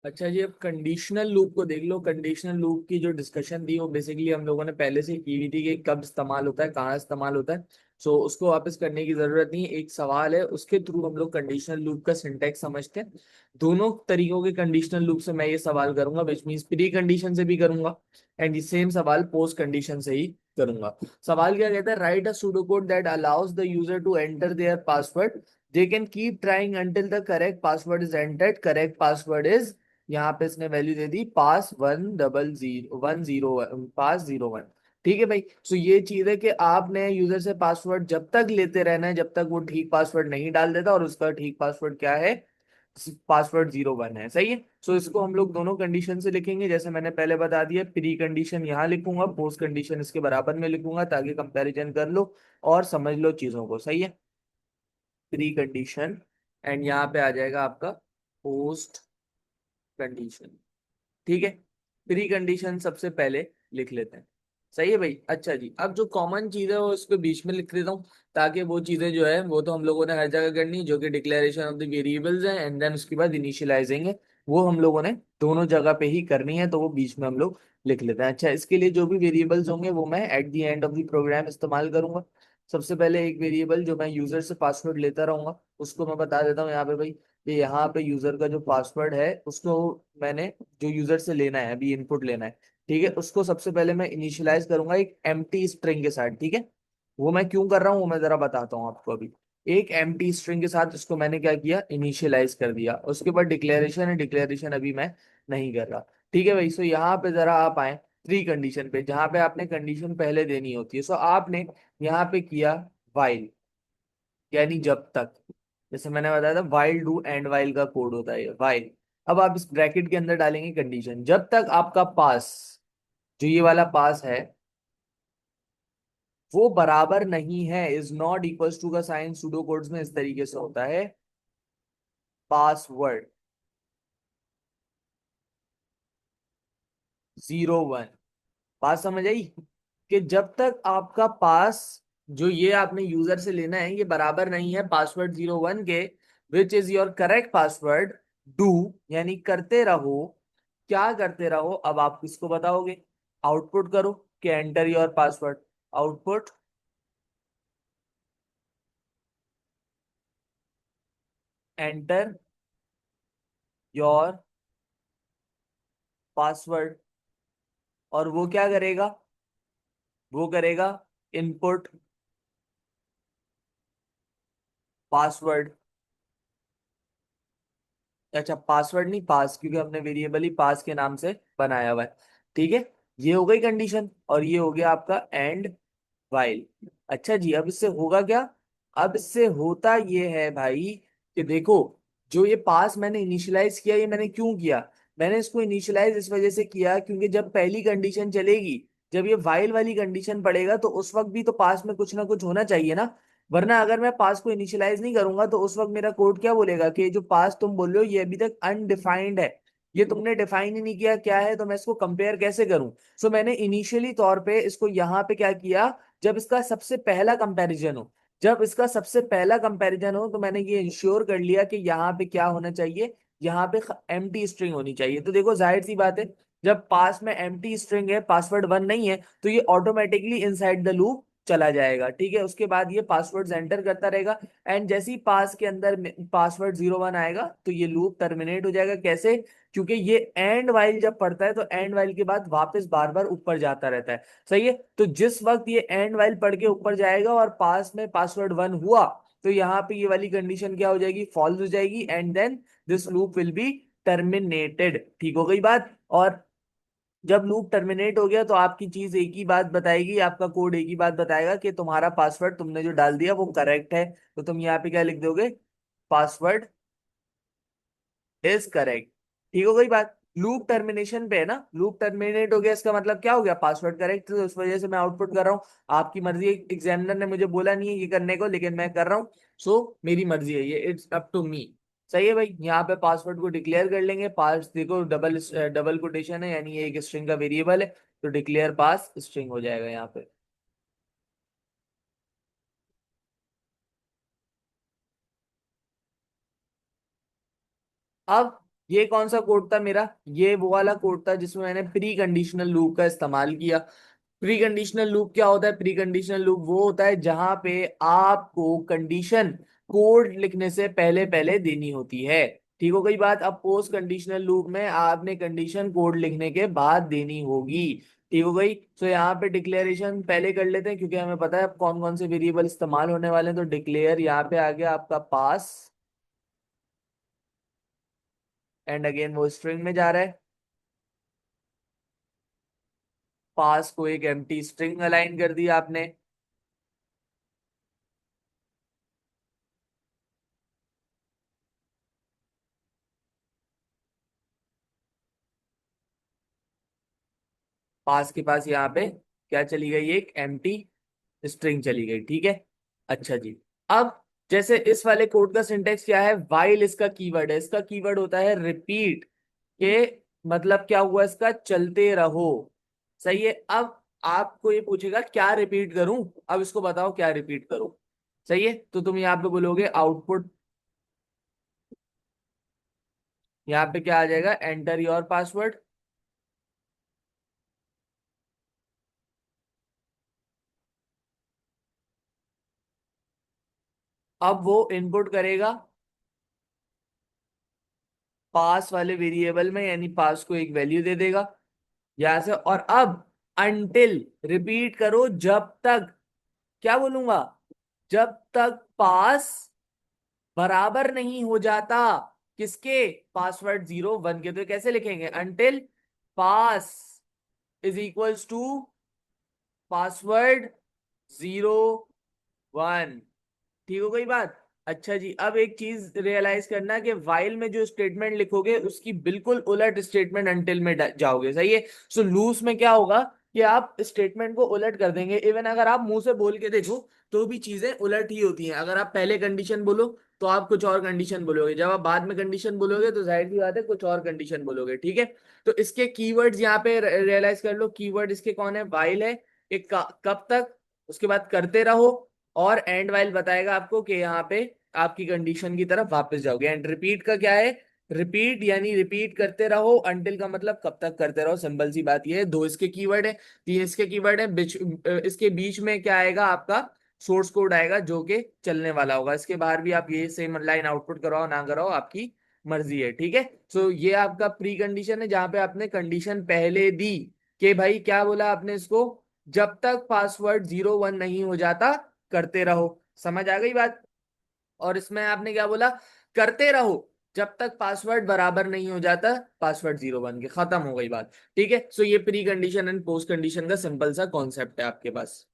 अच्छा जी, अब conditional loop को देख लो। कंडीशनल लूप की जो डिस्कशन थी वो बेसिकली हम लोगों ने पहले से की हुई थी कि कब इस्तेमाल होता है, कहाँ इस्तेमाल होता है। सो उसको वापस करने की जरूरत नहीं है। एक सवाल है, उसके थ्रू हम लोग कंडीशनल लूप का सिंटैक्स समझते हैं। दोनों तरीकों के कंडीशनल लूप से मैं ये सवाल करूंगा, विच मीन्स प्री कंडीशन से भी करूंगा एंड ये सेम सवाल पोस्ट कंडीशन से ही करूंगा। सवाल क्या कहता है, write a pseudo code that allows the user to enter their password, they can keep trying until the correct password is entered. Correct password is, यहाँ पे इसने वैल्यू दे दी पास 100 पास 01। ठीक है भाई। सो ये चीज है कि आपने यूजर से पासवर्ड जब तक लेते रहना है जब तक वो ठीक पासवर्ड नहीं डाल देता, और उसका ठीक पासवर्ड क्या है, पासवर्ड 01 है। सही है। सो इसको हम लोग दोनों कंडीशन से लिखेंगे, जैसे मैंने पहले बता दिया। प्री कंडीशन यहाँ लिखूंगा, पोस्ट कंडीशन इसके बराबर में लिखूंगा, ताकि कंपैरिजन कर लो और समझ लो चीजों को। सही है। प्री कंडीशन एंड यहाँ पे आ जाएगा आपका पोस्ट कंडीशन। ठीक है। प्री कंडीशन सबसे पहले लिख लेते हैं। सही है भाई। अच्छा जी, अब जो कॉमन चीज है वो इसको बीच में लिख देता हूँ, ताकि वो चीजें जो है वो तो हम लोगों ने हर जगह करनी है, जो कि डिक्लेरेशन ऑफ द वेरिएबल्स है एंड देन उसके बाद इनिशियलाइजिंग है, वो हम लोगों ने दोनों जगह पे ही करनी है, तो वो बीच में हम लोग लिख लेते हैं। अच्छा, इसके लिए जो भी वेरिएबल्स होंगे वो मैं at the end of the program इस्तेमाल करूंगा। सबसे पहले एक वेरिएबल जो मैं यूजर से पासवर्ड लेता रहूंगा उसको मैं बता देता हूँ यहाँ पे भाई, कि यहाँ पे यूजर का जो पासवर्ड है उसको मैंने जो यूजर से लेना है, अभी इनपुट लेना है, ठीक है, उसको सबसे पहले मैं इनिशियलाइज करूंगा एक एम्प्टी स्ट्रिंग के साथ। ठीक है। वो मैं क्यों कर रहा हूँ वो मैं जरा बताता हूँ आपको अभी। एक एम्प्टी स्ट्रिंग के साथ इसको मैंने क्या किया, इनिशियलाइज कर दिया। उसके बाद डिक्लेरेशन है, डिक्लेरेशन अभी मैं नहीं कर रहा। ठीक है भाई। सो यहाँ पे जरा आप आए प्री कंडीशन पे, जहां पे आपने कंडीशन पहले देनी होती है। सो आपने यहाँ पे किया वाइल, यानी जब तक। जैसे मैंने बताया था वाइल डू एंड वाइल का कोड होता है वाइल। अब आप इस ब्रैकेट के अंदर डालेंगे कंडीशन, जब तक आपका पास, जो ये वाला पास है, वो बराबर नहीं है, इज नॉट इक्वल्स टू का साइन सूडो कोड्स में इस तरीके से होता है, पासवर्ड 01। बात समझ आई, कि जब तक आपका पास, जो ये आपने यूजर से लेना है, ये बराबर नहीं है पासवर्ड 01 के, which is your correct password, do, यानी करते रहो। क्या करते रहो, अब आप किसको बताओगे, आउटपुट करो कि enter your password. Output enter your password. और वो क्या करेगा, वो करेगा इनपुट पासवर्ड। अच्छा, पासवर्ड नहीं पास, क्योंकि हमने वेरिएबल ही पास के नाम से बनाया हुआ है। ठीक है। ये हो गई कंडीशन और ये हो गया आपका एंड वाइल। अच्छा जी, अब इससे होगा क्या, अब इससे होता ये है भाई कि देखो, जो ये पास मैंने इनिशियलाइज किया, ये मैंने क्यों किया, मैंने इसको इनिशियलाइज इस वजह से किया क्योंकि जब पहली कंडीशन चलेगी, जब ये वाइल वाली कंडीशन पड़ेगा, तो उस वक्त भी तो पास में कुछ ना कुछ होना चाहिए ना। वरना अगर मैं पास को इनिशियलाइज नहीं करूंगा तो उस वक्त मेरा कोड क्या बोलेगा कि जो पास तुम बोल रहे हो ये अभी तक अनडिफाइंड है, ये तुमने डिफाइन ही नहीं किया क्या है, तो मैं इसको कंपेयर कैसे करूं। सो मैंने इनिशियली तौर पे इसको यहाँ पे क्या किया, जब इसका सबसे पहला कंपैरिजन हो, जब इसका सबसे पहला कंपैरिजन हो, तो मैंने ये इंश्योर कर लिया कि यहाँ पे क्या होना चाहिए, यहाँ पे एम्प्टी स्ट्रिंग होनी चाहिए। तो देखो जाहिर सी बात है, जब पास में एम्प्टी स्ट्रिंग है, पासवर्ड 1 नहीं है, तो ये ऑटोमेटिकली इनसाइड द लूप चला जाएगा। ठीक है। उसके बाद ये पासवर्ड एंटर करता रहेगा एंड जैसे ही पास के अंदर पासवर्ड 01 आएगा तो ये लूप टर्मिनेट हो जाएगा। कैसे, क्योंकि ये एंड वाइल जब पढ़ता है तो एंड वाइल के बाद वापस बार बार ऊपर जाता रहता है। सही है। तो जिस वक्त ये एंड वाइल पढ़ के ऊपर जाएगा और पास में पासवर्ड 1 हुआ, तो यहाँ पे ये वाली कंडीशन क्या हो जाएगी, फॉल्स हो जाएगी and then this loop will be terminated. ठीक हो गई बात। और जब लूप टर्मिनेट हो गया तो आपकी चीज एक ही बात बताएगी, आपका कोड एक ही बात बताएगा कि तुम्हारा पासवर्ड तुमने जो डाल दिया वो करेक्ट है। तो तुम यहाँ पे क्या लिख दोगे, पासवर्ड इज करेक्ट। ठीक हो गई बात। लूप टर्मिनेशन पे है ना, लूप टर्मिनेट हो गया, इसका मतलब क्या हो गया, पासवर्ड करेक्ट, तो उस वजह से मैं आउटपुट कर रहा हूँ। आपकी मर्जी है, एग्जामिनर ने मुझे बोला नहीं है ये करने को, लेकिन मैं कर रहा हूँ। सो मेरी मर्जी है ये, इट्स अप टू मी। सही है भाई। यहाँ पे पासवर्ड को डिक्लेयर कर लेंगे। पास देखो डबल डबल कोटेशन है, यानी ये एक स्ट्रिंग का वेरिएबल है, तो डिक्लेयर पास स्ट्रिंग हो जाएगा यहाँ पे। अब ये कौन सा कोड था मेरा, ये वो वाला कोड था जिसमें मैंने प्री कंडीशनल लूप का इस्तेमाल किया। प्री कंडीशनल लूप क्या होता है, प्री कंडीशनल लूप वो होता है जहां पे आपको कंडीशन कोड लिखने से पहले पहले देनी होती है। ठीक हो गई बात। अब पोस्ट कंडीशनल लूप में आपने कंडीशन कोड लिखने के बाद देनी होगी। ठीक हो गई। तो यहाँ पे डिक्लेरेशन पहले कर लेते हैं क्योंकि हमें पता है अब कौन कौन से वेरिएबल इस्तेमाल होने वाले हैं। तो डिक्लेयर यहाँ पे आ गया आपका पास, एंड अगेन वो स्ट्रिंग में जा रहा है। पास को एक एम्प्टी स्ट्रिंग अलाइन कर दिया आपने। पास के पास यहाँ पे क्या चली गई, एक एम्प्टी स्ट्रिंग चली गई। ठीक है। अच्छा जी। अब जैसे इस वाले कोड का सिंटेक्स क्या है, वाइल इसका कीवर्ड है, इसका कीवर्ड होता है रिपीट के, मतलब क्या हुआ इसका, चलते रहो। सही है। अब आपको ये पूछेगा क्या रिपीट करूं, अब इसको बताओ क्या रिपीट करूं। सही है। तो तुम यहाँ पे बोलोगे आउटपुट, यहाँ पे क्या आ जाएगा, एंटर योर पासवर्ड। अब वो इनपुट करेगा पास वाले वेरिएबल में, यानी पास को एक वैल्यू दे देगा यहां से। और अब अनटिल, रिपीट करो जब तक, क्या बोलूंगा, जब तक पास बराबर नहीं हो जाता किसके, पासवर्ड 0 1 के। तो कैसे लिखेंगे, until pass is equals to password 0 1। ठीक हो गई बात। अच्छा जी। अब एक चीज रियलाइज करना कि वाइल में जो स्टेटमेंट लिखोगे उसकी बिल्कुल उलट स्टेटमेंट अनटिल में जाओगे। सही है। सो लूज में क्या होगा कि आप स्टेटमेंट को उलट कर देंगे। इवन अगर आप मुंह से बोल के देखो तो भी चीजें उलट ही होती हैं। अगर आप पहले कंडीशन बोलो तो आप कुछ और कंडीशन बोलोगे, जब आप बाद में कंडीशन बोलोगे तो जाहिर सी बात है कुछ और कंडीशन बोलोगे। ठीक है। तो इसके कीवर्ड्स यहाँ पे रियलाइज कर लो। कीवर्ड इसके कौन है, वाइल है, एक कब तक, उसके बाद करते रहो, और एंड वाइल बताएगा आपको कि यहाँ पे आपकी कंडीशन की तरफ वापस जाओगे। एंड रिपीट का क्या है, रिपीट यानी रिपीट करते रहो, अनटिल का मतलब कब तक करते रहो। सिंपल सी बात ये है। दो इसके कीवर्ड है, तीन इसके कीवर्ड है, इसके बीच में क्या आएगा आपका, सोर्स कोड आएगा जो कि चलने वाला होगा। इसके बाहर भी आप ये सेम लाइन आउटपुट कराओ ना कराओ आपकी मर्जी है। ठीक है। सो ये आपका प्री कंडीशन है जहां पे आपने कंडीशन पहले दी कि भाई क्या बोला आपने इसको, जब तक पासवर्ड 0 1 नहीं हो जाता करते रहो। समझ आ गई बात। और इसमें आपने क्या बोला, करते रहो जब तक पासवर्ड बराबर नहीं हो जाता पासवर्ड 0 1 के। खत्म हो गई बात। ठीक है। सो ये pre condition and post condition का सिंपल सा कॉन्सेप्ट है आपके पास।